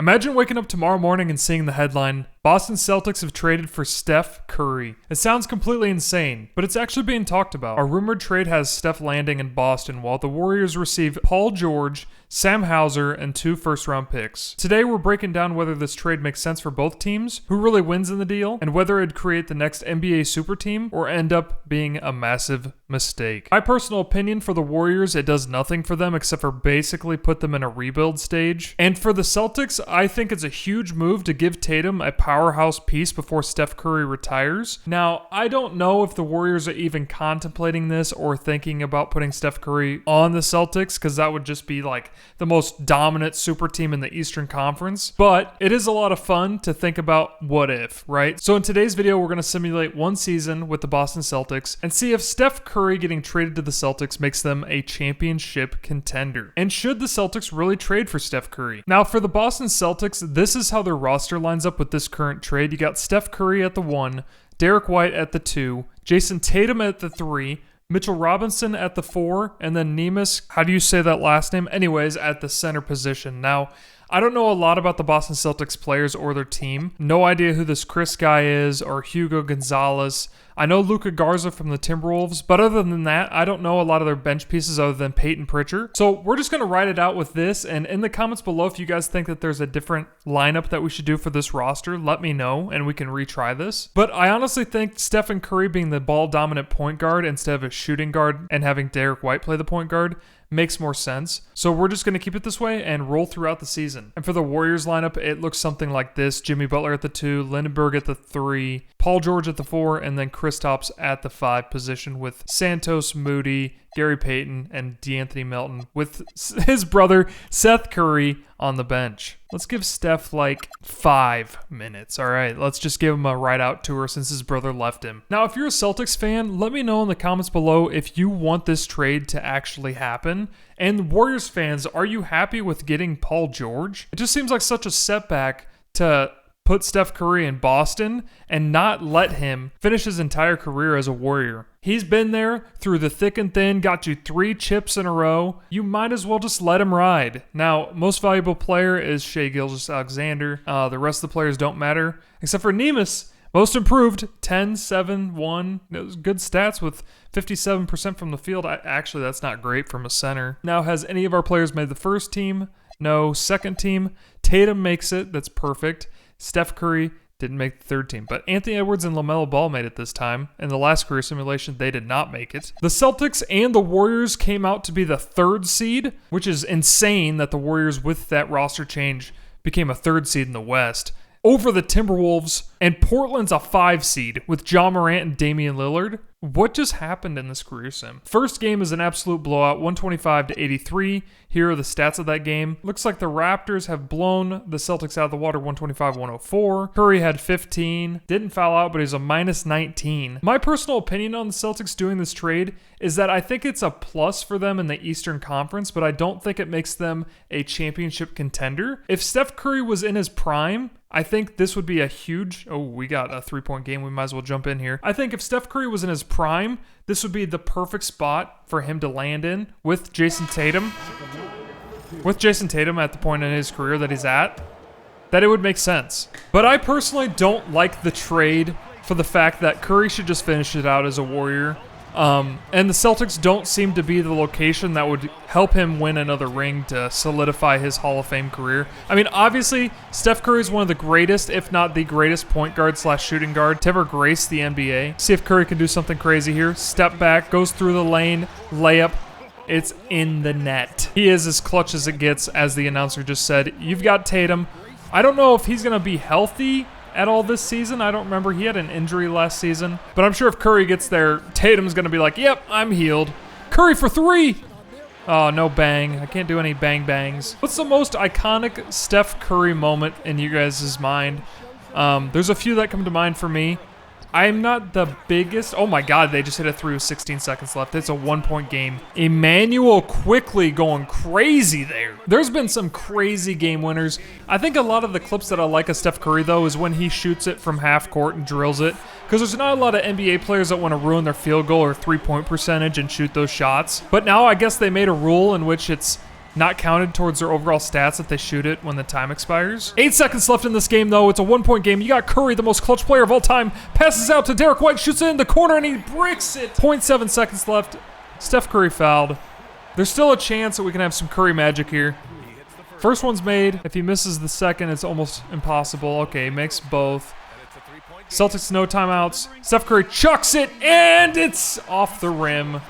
Imagine waking up tomorrow morning and seeing the headline, Boston Celtics have traded for Steph Curry. It sounds completely insane, but it's actually being talked about. A rumored trade has Steph landing in Boston while the Warriors receive Paul George, Sam Hauser, and 2 first-round picks. Today we're breaking down whether this trade makes sense for both teams, who really wins in the deal, and whether it'd create the next NBA super team or end up being a massive mistake. My personal opinion for the Warriors, it does nothing for them except for basically put them in a rebuild stage. And for the Celtics, I think it's a huge move to give Tatum a powerhouse piece before Steph Curry retires. Now, I don't know if the Warriors are even contemplating this or thinking about putting Steph Curry on the Celtics, because that would just be like the most dominant super team in the Eastern Conference. But it is a lot of fun to think about what if, right? So in today's video, we're going to simulate one season with the Boston Celtics and see if Steph Curry getting traded to the Celtics makes them a championship contender. And should the Celtics really trade for Steph Curry? Now, for the Boston Celtics, this is how their roster lines up with this current trade. You got Steph Curry at the 1, Derek White at the 2, Jayson Tatum at the 3, Mitchell Robinson at the 4, and then Nemus, how do you say that last name? Anyways, at the center position. Now, I don't know a lot about the Boston Celtics players or their team. No idea who this Chris guy is or Hugo Gonzalez. I know Luka Garza from the Timberwolves, but other than that, I don't know a lot of their bench pieces other than Peyton Pritchard. So we're just going to write it out with this, and in the comments below, if you guys think that there's a different lineup that we should do for this roster, let me know, and we can retry this. But I honestly think Stephen Curry being the ball-dominant point guard instead of a shooting guard and having Derek White play the point guard makes more sense. So we're just going to keep it this way and roll throughout the season. And for the Warriors lineup, it looks something like this. Jimmy Butler at the 2, Lindenberg at the 3, Paul George at the 4, and then Kristaps at the 5 position with Santos, Moody, Gary Payton, and DeAnthony Melton with his brother Seth Curry on the bench. Let's give Steph like 5 minutes. All right, let's just give him a ride-out tour since his brother left him. Now, if you're a Celtics fan, let me know in the comments below if you want this trade to actually happen. And Warriors fans, are you happy with getting Paul George? It just seems like such a setback to put Steph Curry in Boston and not let him finish his entire career as a Warrior. He's been there through the thick and thin, got you 3 chips in a row. You might as well just let him ride. Now, most valuable player is Shai Gilgeous-Alexander. The rest of the players don't matter, except for Nemus. Most improved, 10, 7, 1. It was good stats with 57% from the field. Actually, that's not great from a center. Now, has any of our players made the first team? No. Second team? Tatum makes it. That's perfect. Steph Curry didn't make the 3rd team, but Anthony Edwards and LaMelo Ball made it this time. In the last career simulation, they did not make it. The Celtics and the Warriors came out to be the 3rd seed, which is insane that the Warriors, with that roster change, became a 3rd seed in the West, over the Timberwolves, and Portland's a 5 seed with Ja Morant and Damian Lillard. What just happened in this career sim? First game is an absolute blowout, 125-83. Here are the stats of that game. Looks like the Raptors have blown the Celtics out of the water, 125-104. Curry had 15. Didn't foul out, but he's a -19. My personal opinion on the Celtics doing this trade is that I think it's a plus for them in the Eastern Conference, but I don't think it makes them a championship contender. If Steph Curry was in his prime, I think this would be a huge... Oh, we got a 3-point game. We might as well jump in here. I think if Steph Curry was in his prime, this would be the perfect spot for him to land in with Jayson Tatum. With Jayson Tatum at the point in his career that he's at, that it would make sense. But I personally don't like the trade for the fact that Curry should just finish it out as a Warrior. And the Celtics don't seem to be the location that would help him win another ring to solidify his Hall of Fame career. I mean, obviously, Steph Curry is one of the greatest, if not the greatest point guard / shooting guard to ever grace the NBA. See if Curry can do something crazy here. Step back, goes through the lane, layup. It's in the net. He is as clutch as it gets, as the announcer just said. You've got Tatum. I don't know if he's going to be healthy at all this season. I don't remember. He had an injury last season. But I'm sure if Curry gets there, Tatum's going to be like, yep, I'm healed. Curry for 3. Oh, no bang. I can't do any bang bangs. What's the most iconic Steph Curry moment in you guys' mind? There's a few that come to mind for me. I'm not the biggest... Oh my God, they just hit a 3 with 16 seconds left. It's a 1-point game. Emmanuel quickly going crazy there. There's been some crazy game winners. I think a lot of the clips that I like of Steph Curry, though, is when he shoots it from half court and drills it. Because there's not a lot of NBA players that want to ruin their field goal or 3-point percentage and shoot those shots. But now I guess they made a rule in which it's not counted towards their overall stats if they shoot it when the time expires. 8 seconds left in this game, though. It's a 1-point game. You got Curry, the most clutch player of all time, passes out to Derek White, shoots it in the corner, and he bricks it. 0.7 seconds left. Steph Curry fouled. There's still a chance that we can have some Curry magic here. First one's made. If he misses the second, it's almost impossible. Okay, makes both. Celtics no timeouts. Steph Curry chucks it, and it's off the rim.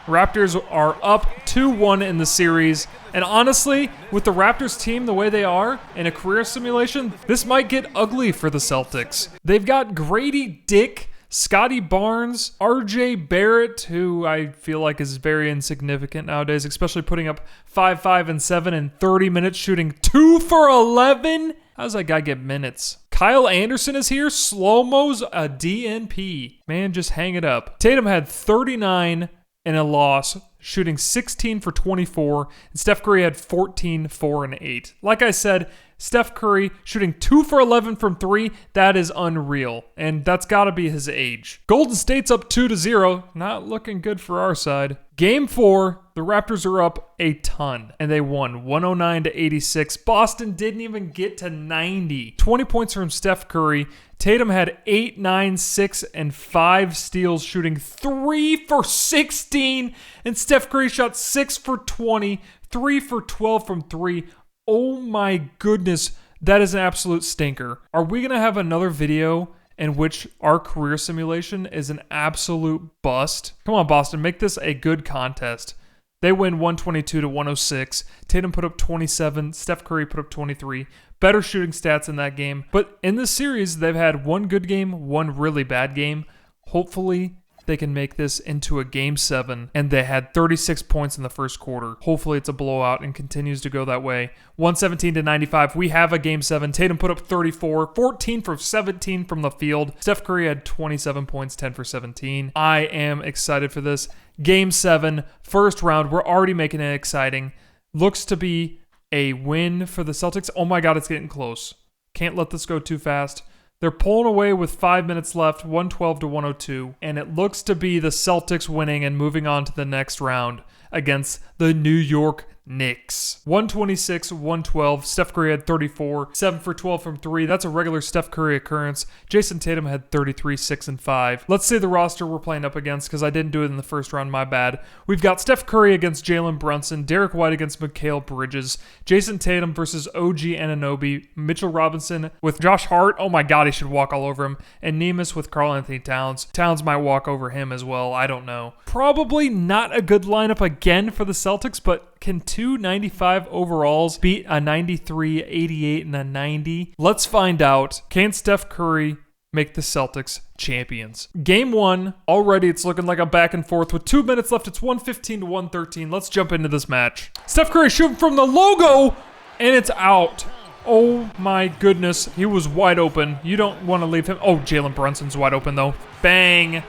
Raptors are up 2-1 in the series. And honestly, with the Raptors team the way they are in a career simulation, this might get ugly for the Celtics. They've got Grady Dick, Scotty Barnes, RJ Barrett, who I feel like is very insignificant nowadays, especially putting up 5, 5, and 7 in 30 minutes, shooting 2 for 11. How does that guy get minutes? Kyle Anderson is here. Slow-mo's a DNP. Man, just hang it up. Tatum had 39 in a loss, shooting 16 for 24, and Steph Curry had 14, 4, and 8. Like I said, Steph Curry shooting 2 for 11 from 3, that is unreal, and that's got to be his age. Golden State's up 2-0, not looking good for our side. Game 4, the Raptors are up a ton, and they won 109-86. Boston didn't even get to 90. 20 points from Steph Curry. Tatum had 8, 9, 6, and 5 steals, shooting 3 for 16, and Steph Curry shot 6 for 20, 3 for 12 from 3. Oh my goodness, that is an absolute stinker. Are we going to have another video in which our career simulation is an absolute bust? Come on, Boston, make this a good contest. They win 122-106. Tatum put up 27. Steph Curry put up 23. Better shooting stats in that game. But in this series, they've had one good game, one really bad game. Hopefully, they can make this into a Game 7, and they had 36 points in the first quarter. Hopefully it's a blowout and continues to go that way. 117-95, we have a Game 7. Tatum put up 34, 14 for 17 from the field. Steph Curry had 27 points, 10 for 17. I am excited for this. Game 7, first round, we're already making it exciting. Looks to be a win for the Celtics. Oh my God, it's getting close. Can't let this go too fast. They're pulling away with 5 minutes left, 112-102, and it looks to be the Celtics winning and moving on to the next round against the New York Knicks. 126-112. Steph Curry had 34, 7 for 12 from 3. That's a regular Steph Curry occurrence. Jayson Tatum had 33, 6, and 5. Let's see the roster we're playing up against because I didn't do it in the first round, my bad. We've got Steph Curry against Jalen Brunson, Derek White against Mikal Bridges, Jayson Tatum versus OG Anunoby, Mitchell Robinson with Josh Hart. Oh my God, he should walk all over him. And Nemus with Karl Anthony Towns. Towns might walk over him as well. I don't know. Probably not a good lineup again for the Celtics, but can 295 overalls beat a 93, 88, and a 90? Let's find out. Can Steph Curry make the Celtics champions? Game 1, already it's looking like a back and forth. With 2 minutes left, it's 115-113. Let's jump into this match. Steph Curry shooting from the logo, and it's out. Oh my goodness, he was wide open. You don't want to leave him. Oh, Jalen Brunson's wide open though. Bang.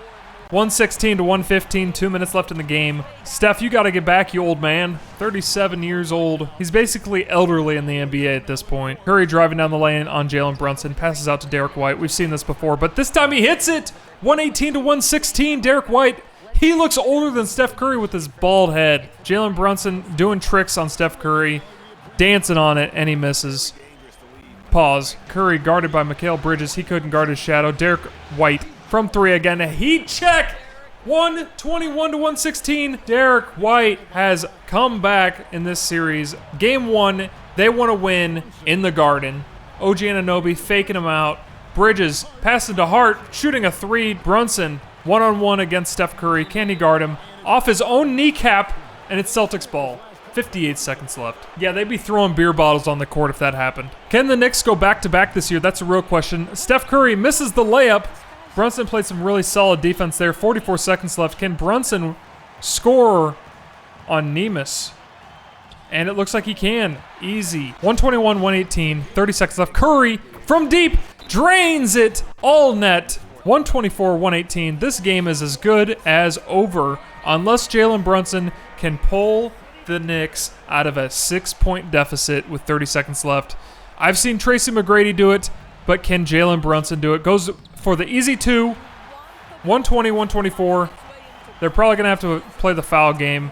116-115, 2 minutes left in the game. Steph, you got to get back, you old man. 37 years old. He's basically elderly in the NBA at this point. Curry driving down the lane on Jalen Brunson. Passes out to Derek White. We've seen this before, but this time he hits it. 118-116, Derek White. He looks older than Steph Curry with his bald head. Jalen Brunson doing tricks on Steph Curry. Dancing on it, and he misses. Pause. Curry guarded by Mikal Bridges. He couldn't guard his shadow. Derek White from 3 again. A heat check. 121-116. Derek White has come back in this series. Game 1, they want to win in the Garden. OG Anunoby faking him out. Bridges passing to Hart, shooting a 3. Brunson one-on-one against Steph Curry. Can he guard him? Off his own kneecap, and it's Celtics ball. 58 seconds left. Yeah, they'd be throwing beer bottles on the court if that happened. Can the Knicks go back-to-back this year? That's a real question. Steph Curry misses the layup. Brunson played some really solid defense there. 44 seconds left. Can Brunson score on Nemus? And it looks like he can. Easy. 121-118. 30 seconds left. Curry from deep drains it. All net. 124-118. This game is as good as over unless Jalen Brunson can pull the Knicks out of a 6-point deficit with 30 seconds left. I've seen Tracy McGrady do it, but can Jalen Brunson do it? Goes for the easy 2. 120-124. They're probably going to have to play the foul game.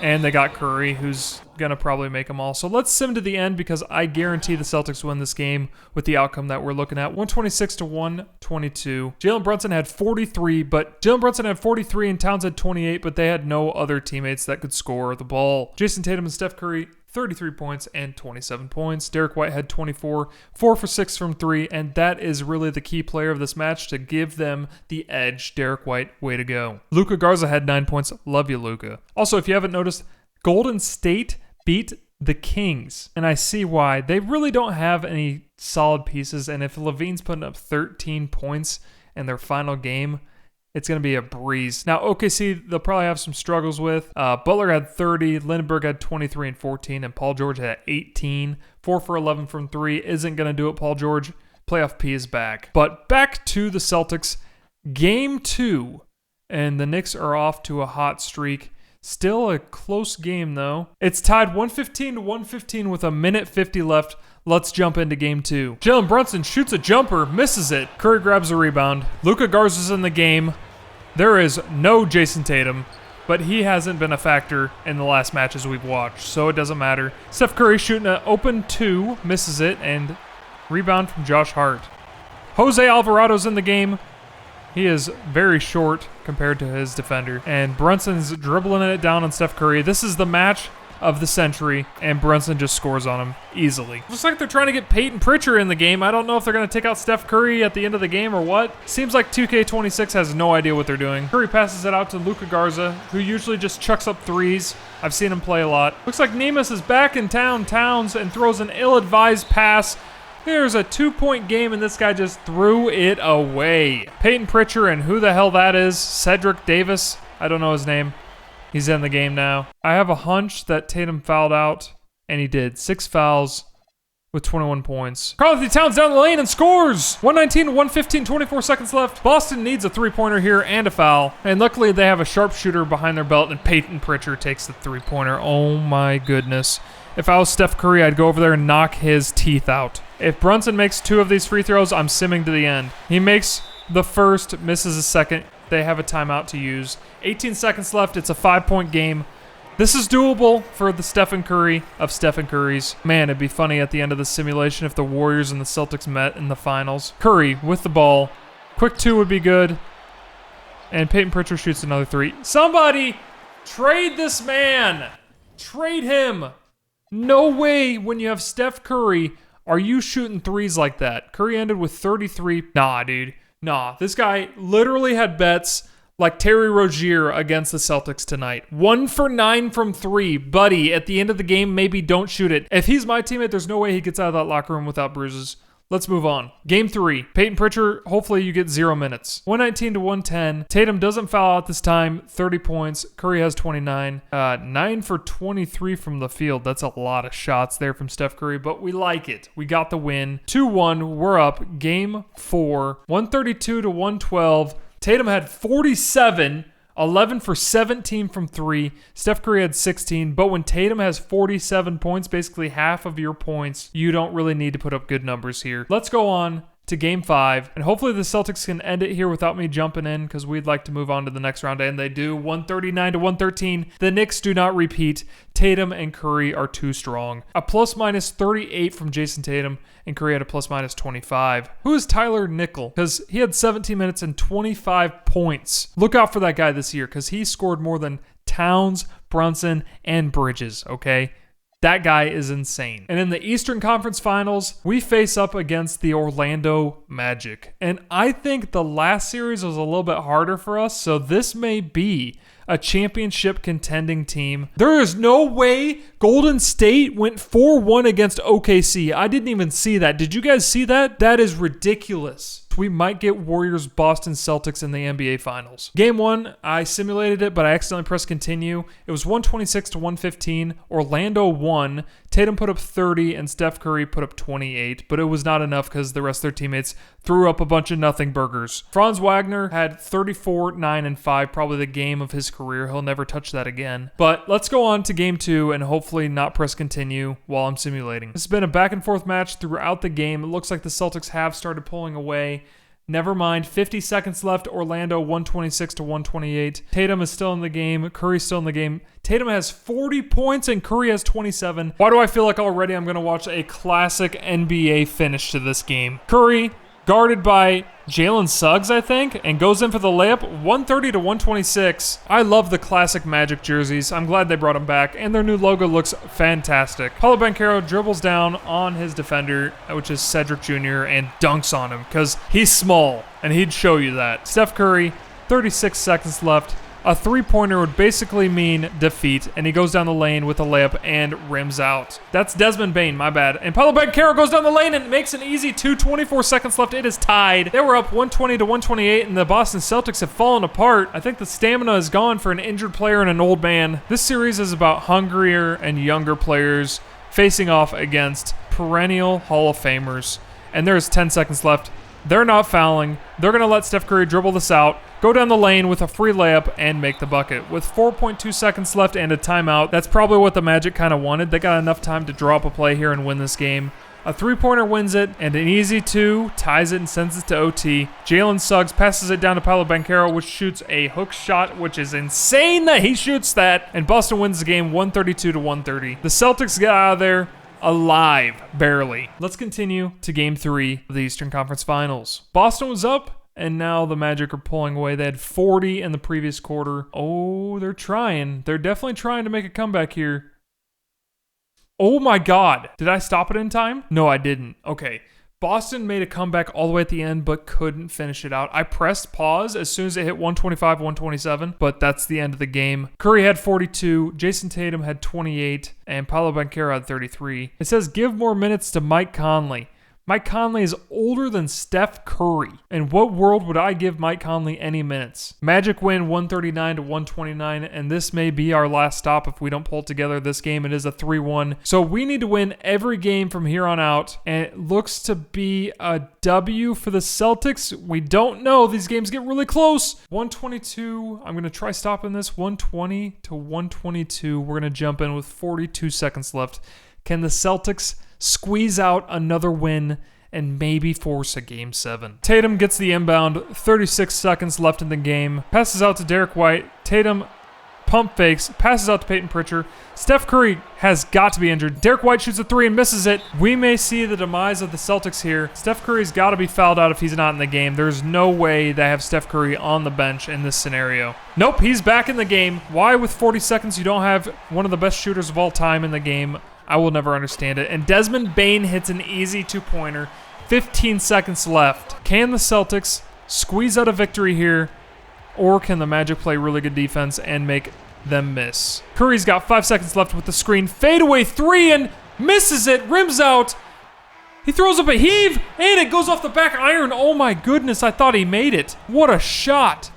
And they got Curry, who's going to probably make them all. So let's sim to the end because I guarantee the Celtics win this game with the outcome that we're looking at. 126 to 122. Jalen Brunson had 43, and Towns had 28, but they had no other teammates that could score the ball. Jayson Tatum and Steph Curry, 33 points and 27 points. Derek White had 24, 4 for 6 from 3, and that is really the key player of this match to give them the edge. Derek White, way to go. Luka Garza had 9 points. Love you, Luka. Also, if you haven't noticed, Golden State beat the Kings, and I see why. They really don't have any solid pieces, and if Levine's putting up 13 points in their final game, it's going to be a breeze. Now, OKC, they'll probably have some struggles with. Butler had 30, Lindenberg had 23 and 14, and Paul George had 18. 4 for 11 from 3. Isn't going to do it, Paul George. Playoff P is back. But back to the Celtics. Game 2, and the Knicks are off to a hot streak. Still a close game, though. It's tied 115 to 115 with a minute 50 left. Let's jump into game 2. Jalen Brunson shoots a jumper, misses it. Curry grabs a rebound. Luka Garza's in the game. There is no Jayson Tatum, but he hasn't been a factor in the last matches we've watched, so it doesn't matter. Steph Curry shooting an open 2, misses it, and rebound from Josh Hart. Jose Alvarado's in the game. He is very short compared to his defender, and Brunson's dribbling it down on Steph Curry. This is the match of the century, and Brunson just scores on him easily. Looks like they're trying to get Peyton Pritchard in the game. I don't know if they're going to take out Steph Curry at the end of the game or what. Seems like 2K26 has no idea what they're doing. Curry passes it out to Luka Garza, who usually just chucks up threes. I've seen him play a lot. Looks like Nemus is back in town, Towns, and throws an ill-advised pass. There's a 2-point game, and this guy just threw it away. Peyton Pritchard, and who the hell that is, Cedric Davis, I don't know his name. He's in the game now. I have a hunch that Tatum fouled out, and he did. 6 fouls with 21 points. Karl-Anthony Towns down the lane and scores! 119 to 115, 24 seconds left. Boston needs a three-pointer here and a foul. And luckily they have a sharpshooter behind their belt, and Peyton Pritchard takes the three-pointer. Oh my goodness. If I was Steph Curry, I'd go over there and knock his teeth out. If Brunson makes 2 of these free throws, I'm simming to the end. He makes the first, misses the second. They have a timeout to use. 18 seconds left. It's a 5-point game. This is doable for the Stephen Curry of Stephen Curry's. Man, it'd be funny at the end of the simulation if the Warriors and the Celtics met in the finals. Curry with the ball. Quick 2 would be good. And Peyton Pritchard shoots another 3. Somebody trade this man. Trade him. No way when you have Steph Curry are you shooting threes like that. Curry ended with 33. Nah, dude. Nah, this guy literally had bets like Terry Rozier against the Celtics tonight. 1 for 9 from 3. Buddy, at the end of the game, maybe don't shoot it. If he's my teammate, there's no way he gets out of that locker room without bruises. Let's move on. Game 3. Peyton Pritchard, hopefully you get 0 minutes. 119 to 110. Tatum doesn't foul out this time. 30 points. Curry has 29. 9 for 23 from the field. That's a lot of shots there from Steph Curry, but we like it. We got the win. 2-1. We're up. Game 4. 132 to 112. Tatum had 47. 11 for 17 from 3. Steph Curry had 16. But when Tatum has 47 points, basically half of your points, you don't really need to put up good numbers here. Let's go on to Game 5. And hopefully the Celtics can end it here without me jumping in because we'd like to move on to the next round. And they do. 139 to 113. The Knicks do not repeat. Tatum and Curry are too strong. A plus-minus 38 from Jayson Tatum, and Curry had a plus-minus 25. Who is Tyler Nickel? Because he had 17 minutes and 25 points. Look out for that guy this year because he scored more than Towns, Brunson, and Bridges, okay? That guy is insane. And in the Eastern Conference Finals, we face up against the Orlando Magic. And I think the last series was a little bit harder for us, so this may be a championship contending team. There is no way Golden State went 4-1 against OKC. I didn't even see that. Did you guys see that? That is ridiculous. We might get Warriors Boston Celtics in the NBA Finals. Game 1, I simulated it, but I accidentally pressed continue. It was 126 to 115. Orlando won. Tatum put up 30 and Steph Curry put up 28, but it was not enough because the rest of their teammates threw up a bunch of nothing burgers. Franz Wagner had 34, 9, and 5, probably the game of his career. He'll never touch that again. But let's go on to Game 2 and hopefully not press continue while I'm simulating. This has been a back and forth match throughout the game. It looks like the Celtics have started pulling away. Never mind. 50 seconds left. Orlando 126 to 128. Tatum is still in the game. Curry's still in the game. Tatum has 40 points and Curry has 27. Why do I feel like already I'm going to watch a classic NBA finish to this game? Curry, guarded by Jalen Suggs, I think, and goes in for the layup, 130 to 126. I love the classic Magic jerseys. I'm glad they brought them back, and their new logo looks fantastic. Paolo Banchero dribbles down on his defender, which is Cedric Jr., and dunks on him because he's small, and he'd show you that. Steph Curry, 36 seconds left. A three-pointer would basically mean defeat, and he goes down the lane with a layup and rims out. That's Desmond Bane, my bad. And Paolo Banchero goes down the lane and makes an easy 24 seconds left. It is tied. They were up 120 to 128, and the Boston Celtics have fallen apart. I think the stamina is gone for an injured player and an old man. This series is about hungrier and younger players facing off against perennial Hall of Famers. And there's 10 seconds left. They're not fouling. They're going to let Steph Curry dribble this out, go down the lane with a free layup, and make the bucket. With 4.2 seconds left and a timeout, that's probably what the Magic kind of wanted. They got enough time to draw up a play here and win this game. A three-pointer wins it, and an easy two ties it and sends it to OT. Jalen Suggs passes it down to Paolo Banchero, which shoots a hook shot, which is insane that he shoots that. And Boston wins the game 132 to 130. The Celtics get out of there alive, barely. Let's continue to Game 3 of the Eastern Conference Finals. Boston was up, and now the Magic are pulling away. They had 40 in the previous quarter. Oh, they're trying. They're definitely trying to make a comeback here. Oh my God. Did I stop it in time? No, I didn't. Okay. Boston made a comeback all the way at the end, but couldn't finish it out. I pressed pause as soon as it hit 125, 127, but that's the end of the game. Curry had 42, Jayson Tatum had 28, and Paolo Banchero had 33. It says give more minutes to Mike Conley. Mike Conley is older than Steph Curry. In what world would I give Mike Conley any minutes? Magic win 139 to 129, and this may be our last stop if we don't pull together this game. It is a 3-1. So we need to win every game from here on out, and it looks to be a W for the Celtics. We don't know. These games get really close. 122. I'm going to try stopping this. 120 to 122. We're going to jump in with 42 seconds left. Can the Celtics squeeze out another win and maybe force a Game 7? Tatum gets the inbound, 36 seconds left in the game, passes out to Derek White. Tatum pump fakes, passes out to Peyton Pritchard. Steph Curry has got to be injured. Derek White shoots a three and misses it. We may see the demise of the Celtics here. Steph Curry's got to be fouled out if he's not in the game. There's no way they have Steph Curry on the bench in this scenario. Nope, he's back in the game. Why with 40 seconds you don't have one of the best shooters of all time in the game? I will never understand it. And Desmond Bane hits an easy two-pointer. 15 seconds left. Can the Celtics squeeze out a victory here, or can the Magic play really good defense and make them miss? Curry's got 5 seconds left with the screen. Fadeaway three and misses it. Rims out. He throws up a heave, and it goes off the back iron. Oh my goodness, I thought he made it. What a shot.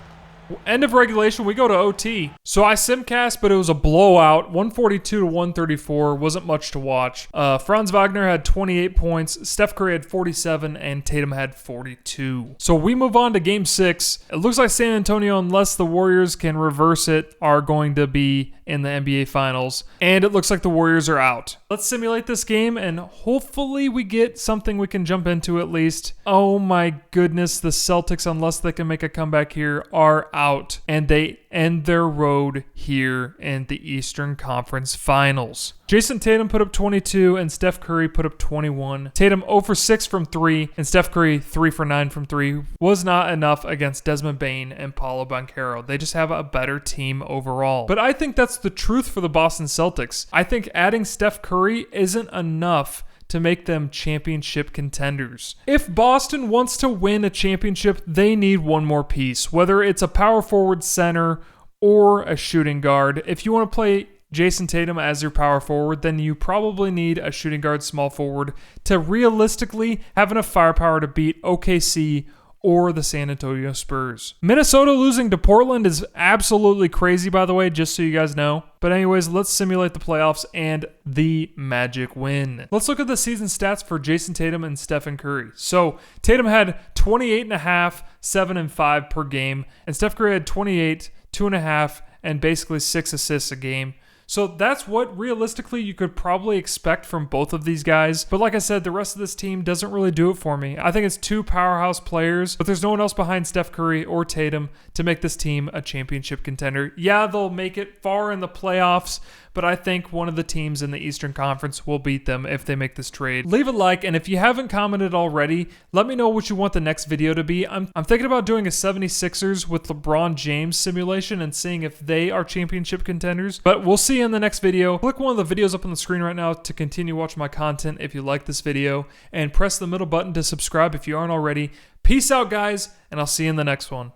End of regulation, we go to OT. So I simcast, but it was a blowout. 142 to 134. Wasn't much to watch. Franz Wagner had 28 points. Steph Curry had 47, and Tatum had 42. So we move on to Game 6. It looks like San Antonio, unless the Warriors can reverse it, are going to be in the NBA Finals. And it looks like the Warriors are out. Let's simulate this game, and hopefully we get something we can jump into at least. Oh my goodness, the Celtics, unless they can make a comeback here, are out. And they end their road here in the Eastern Conference Finals. Jayson Tatum put up 22 and Steph Curry put up 21. Tatum 0 for 6 from 3 and Steph Curry 3 for 9 from 3 was not enough against Desmond Bane and Paolo Banchero. They just have a better team overall. But I think that's the truth for the Boston Celtics. I think adding Steph Curry isn't enough to make them championship contenders. If Boston wants to win a championship, they need one more piece, whether it's a power forward, center, or a shooting guard. If you want to play Jayson Tatum as your power forward, then you probably need a shooting guard, small forward to realistically have enough firepower to beat OKC or the San Antonio Spurs. Minnesota losing to Portland is absolutely crazy, by the way, just so you guys know. But anyways, let's simulate the playoffs and the Magic win. Let's look at the season stats for Jayson Tatum and Stephen Curry. So Tatum had 28.5, 7 and 5 per game, and Steph Curry had 28, 2.5, and basically 6 assists a game. So that's what realistically you could probably expect from both of these guys. But like I said, the rest of this team doesn't really do it for me. I think it's two powerhouse players, but there's no one else behind Steph Curry or Tatum to make this team a championship contender. Yeah, they'll make it far in the playoffs, but I think one of the teams in the Eastern Conference will beat them if they make this trade. Leave a like, and if you haven't commented already, let me know what you want the next video to be. I'm thinking about doing a 76ers with LeBron James simulation and seeing if they are championship contenders, but we'll see you in the next video. Click one of the videos up on the screen right now to continue watching my content if you like this video, and press the middle button to subscribe if you aren't already. Peace out, guys, and I'll see you in the next one.